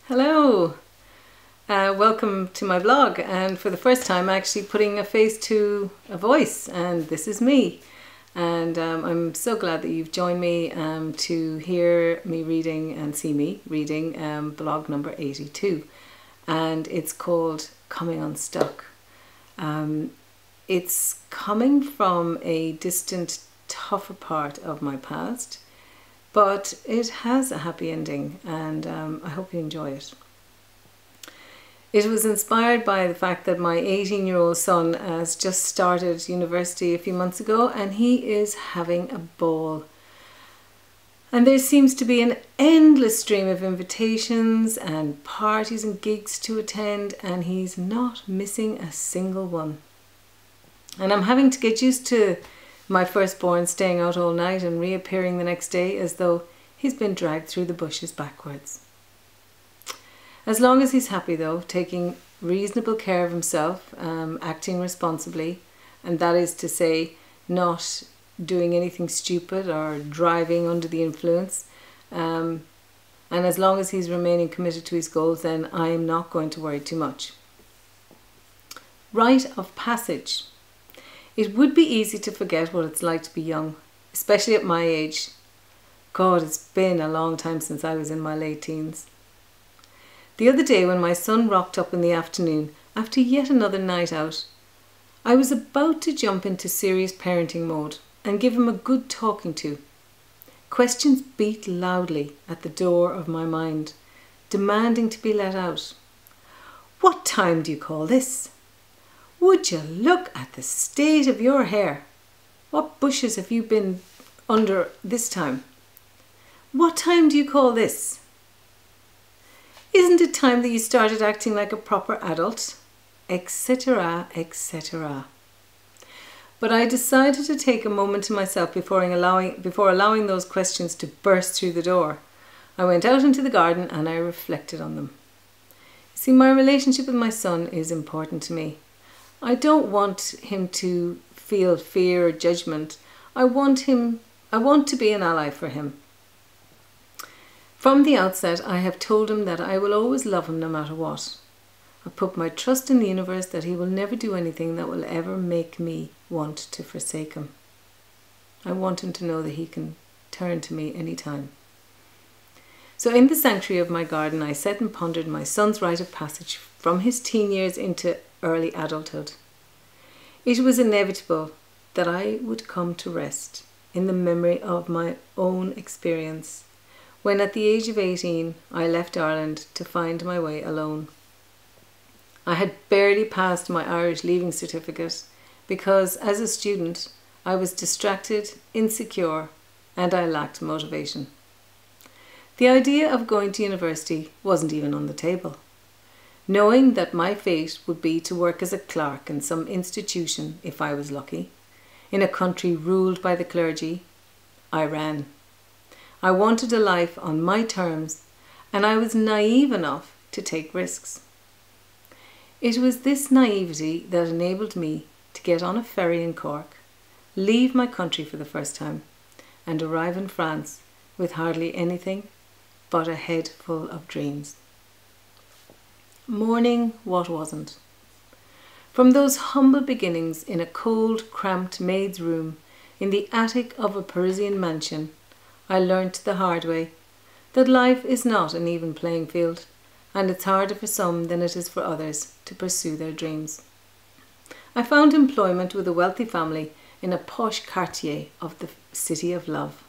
Hello, welcome to my vlog, and for the first time actually putting a face to a voice, and this is me. And I'm so glad that you've joined me to hear me reading and see me reading blog number 82, and it's called Coming Unstuck. It's coming from a distant, tougher part of my past, but it has a happy ending, and I hope you enjoy it. It was inspired by the fact that my 18-year-old son has just started university a few months ago, and he is having a ball. And there seems to be an endless stream of invitations and parties and gigs to attend, and he's not missing a single one. And I'm having to get used to my firstborn staying out all night and reappearing the next day as though he's been dragged through the bushes backwards. As long as he's happy though, taking reasonable care of himself, acting responsibly, and that is to say not doing anything stupid or driving under the influence, and as long as he's remaining committed to his goals, then I'm not going to worry too much. Rite of passage. It would be easy to forget what it's like to be young, especially at my age. God, it's been a long time since I was in my late teens. The other day when my son rocked up in the afternoon after yet another night out, I was about to jump into serious parenting mode and give him a good talking to. Questions beat loudly at the door of my mind, demanding to be let out. What time do you call this? Would you look at the state of your hair? What bushes have you been under this time? What time do you call this? Isn't it time that you started acting like a proper adult? Etc., etc. But I decided to take a moment to myself before allowing those questions to burst through the door. I went out into the garden and I reflected on them. See, my relationship with my son is important to me. I don't want him to feel fear or judgment. I want to be an ally for him. From the outset, I have told him that I will always love him no matter what. I put my trust in the universe that he will never do anything that will ever make me want to forsake him. I want him to know that he can turn to me anytime. So in the sanctuary of my garden, I sat and pondered my son's rite of passage from his teen years into early adulthood. It was inevitable that I would come to rest in the memory of my own experience when at the age of 18 I left Ireland to find my way alone. I had barely passed my Irish leaving certificate because as a student I was distracted, insecure, and I lacked motivation. The idea of going to university wasn't even on the table. Knowing that my fate would be to work as a clerk in some institution, if I was lucky, in a country ruled by the clergy, I ran. I wanted a life on my terms, and I was naive enough to take risks. It was this naivety that enabled me to get on a ferry in Cork, leave my country for the first time, and arrive in France with hardly anything but a head full of dreams. Mourning what wasn't. From those humble beginnings in a cold, cramped maid's room in the attic of a Parisian mansion, I learnt the hard way that life is not an even playing field, and it's harder for some than it is for others to pursue their dreams. I found employment with a wealthy family in a posh quartier of the City of Love.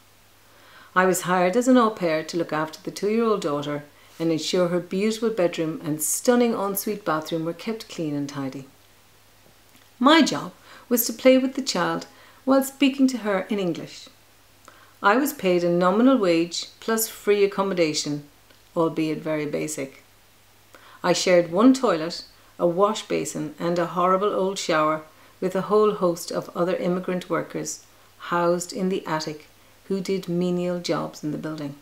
I was hired as an au pair to look after the 2-year-old daughter and ensure her beautiful bedroom and stunning ensuite bathroom were kept clean and tidy. My job was to play with the child while speaking to her in English. I was paid a nominal wage plus free accommodation, albeit very basic. I shared one toilet, a wash basin and a horrible old shower with a whole host of other immigrant workers housed in the attic who did menial jobs in the building.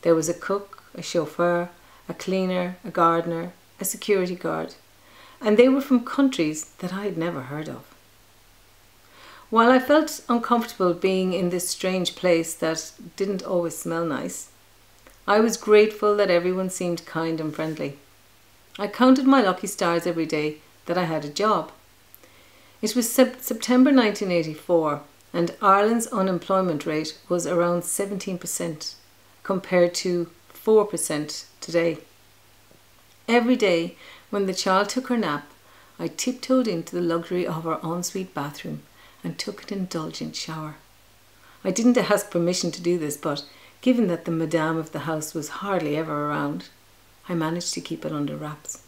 There was a cook, a chauffeur, a cleaner, a gardener, a security guard, and they were from countries that I had never heard of. While I felt uncomfortable being in this strange place that didn't always smell nice, I was grateful that everyone seemed kind and friendly. I counted my lucky stars every day that I had a job. It was September 1984, and Ireland's unemployment rate was around 17%, compared to 4% today. Every day, when the child took her nap, I tiptoed into the luxury of our ensuite bathroom and took an indulgent shower. I didn't ask permission to do this, but given that the madame of the house was hardly ever around, I managed to keep it under wraps.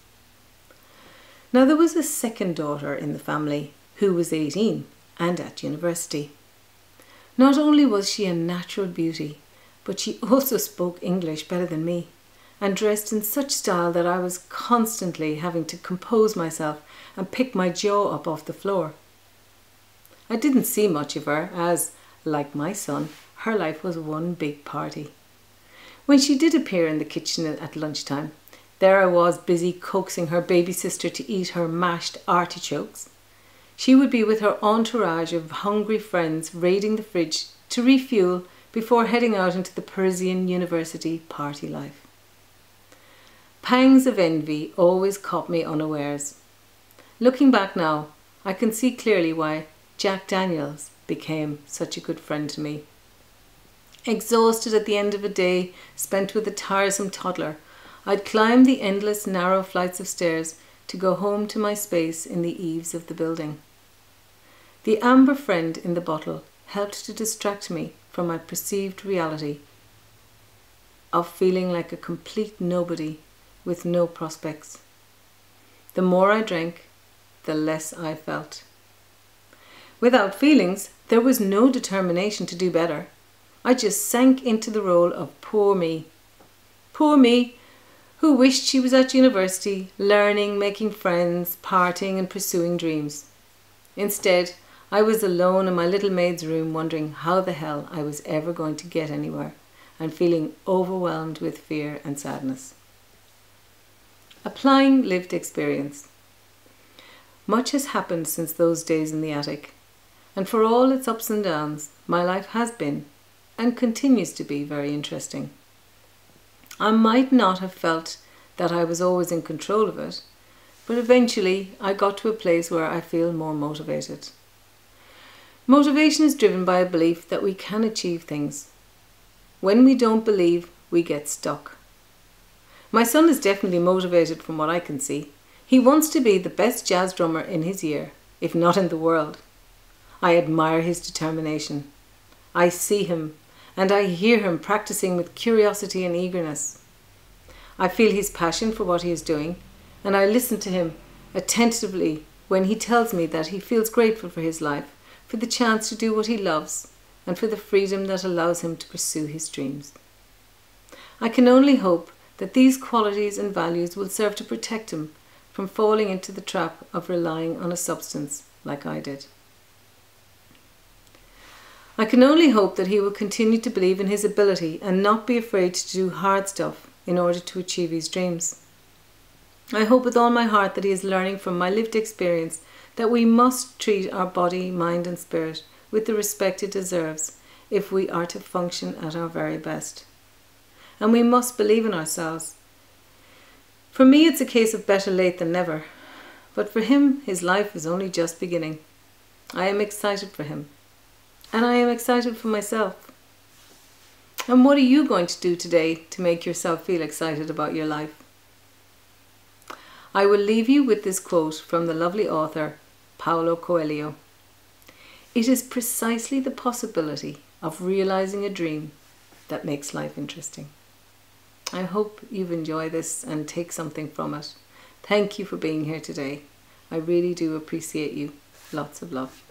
Now there was a second daughter in the family who was 18 and at university. Not only was she a natural beauty, but she also spoke English better than me and dressed in such style that I was constantly having to compose myself and pick my jaw up off the floor. I didn't see much of her as, like my son, her life was one big party. When she did appear in the kitchen at lunchtime, there I was busy coaxing her baby sister to eat her mashed artichokes. She would be with her entourage of hungry friends raiding the fridge to refuel before heading out into the Parisian university party life. Pangs of envy always caught me unawares. Looking back now, I can see clearly why Jack Daniels became such a good friend to me. Exhausted at the end of a day spent with a tiresome toddler, I'd climb the endless narrow flights of stairs to go home to my space in the eaves of the building. The amber friend in the bottle helped to distract me from my perceived reality of feeling like a complete nobody with no prospects. The more I drank, the less I felt. Without feelings, there was no determination to do better. I just sank into the role of poor me. Poor me, who wished she was at university, learning, making friends, partying and pursuing dreams. Instead, I was alone in my little maid's room wondering how the hell I was ever going to get anywhere and feeling overwhelmed with fear and sadness. Applying lived experience. Much has happened since those days in the attic, and for all its ups and downs, my life has been and continues to be very interesting. I might not have felt that I was always in control of it, but eventually I got to a place where I feel more motivated. Motivation is driven by a belief that we can achieve things. When we don't believe, we get stuck. My son is definitely motivated from what I can see. He wants to be the best jazz drummer in his year, if not in the world. I admire his determination. I see him and I hear him practicing with curiosity and eagerness. I feel his passion for what he is doing, and I listen to him attentively when he tells me that he feels grateful for his life, for the chance to do what he loves, and for the freedom that allows him to pursue his dreams. I can only hope that these qualities and values will serve to protect him from falling into the trap of relying on a substance like I did. I can only hope that he will continue to believe in his ability and not be afraid to do hard stuff in order to achieve his dreams. I hope with all my heart that he is learning from my lived experience that we must treat our body, mind and spirit with the respect it deserves if we are to function at our very best. And we must believe in ourselves. For me, it's a case of better late than never, but for him, his life is only just beginning. I am excited for him. And I am excited for myself. And what are you going to do today to make yourself feel excited about your life? I will leave you with this quote from the lovely author Paulo Coelho. It is precisely the possibility of realizing a dream that makes life interesting. I hope you've enjoyed this and take something from it. Thank you for being here today. I really do appreciate you. Lots of love.